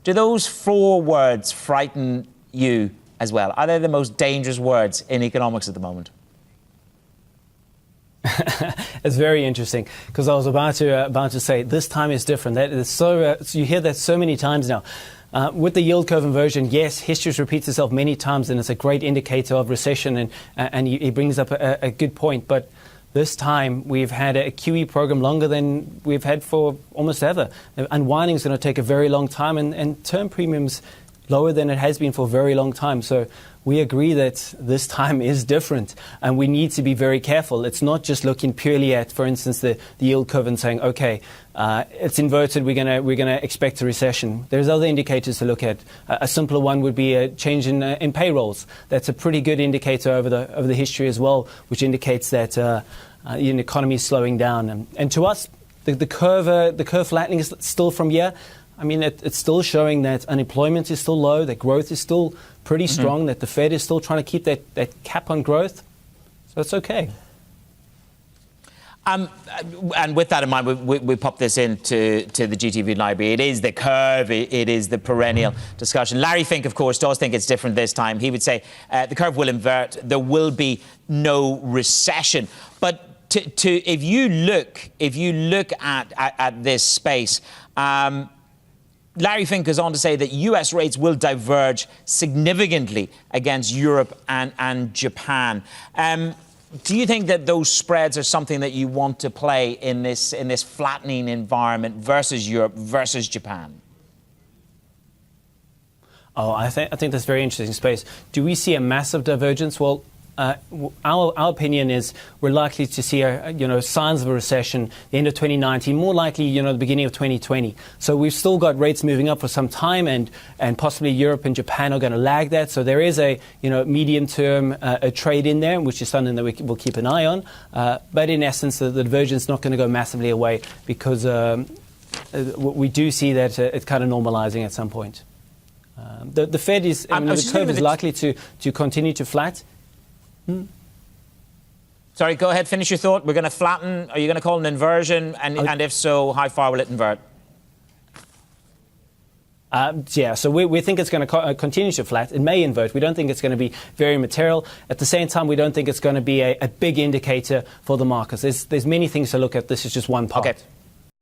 Do those 4 words frighten you as well? Are they the most dangerous words in economics at the moment? It's very interesting, because I was about to say this time is different. That is so you hear that so many times now. With the yield curve inversion, yes, history repeats itself many times, and it's a great indicator of recession, and he brings up a good point. But this time we've had a QE program longer than we've had for almost ever. Unwinding is going to take a very long time, and term premiums lower than it has been for a very long time. So we agree that this time is different, and we need to be very careful. It's not just looking purely at, for instance, the yield curve and saying, okay, it's inverted, we're gonna expect a recession. There's other indicators to look at. A simpler one would be a change in payrolls. That's a pretty good indicator over the history as well, which indicates that the economy is slowing down. And to us, the curve flattening is still from here. I mean, it's still showing that unemployment is still low, that growth is still pretty strong, that the Fed is still trying to keep that cap on growth. So it's okay. And with that in mind, we pop this into the GTV library. It is the curve. It is the perennial discussion. Larry Fink, of course, does think it's different this time. He would say the curve will invert. There will be no recession. But if you look at this space, Larry Fink goes on to say that US rates will diverge significantly against Europe and Japan. Do you think that those spreads are something that you want to play in this flattening environment versus Europe versus Japan? Oh, I think that's a very interesting space. Do we see a massive divergence? Well, our opinion is we're likely to see signs of a recession the end of 2019, more likely the beginning of 2020. So we've still got rates moving up for some time, and possibly Europe and Japan are going to lag that. So there is a medium term a trade in there, which is something that we will keep an eye on. But in essence, the divergence is not going to go massively away, because we do see that it's kind of normalizing at some point. The Fed is the curve is likely to continue to flat. Sorry, go ahead, finish your thought. We're going to flatten. Are you going to call it an inversion? And if so, how far will it invert? So we think it's going to continue to flat. It may invert. We don't think it's going to be very material. At the same time, we don't think it's going to be a big indicator for the markets. There's many things to look at. This is just one part. Okay.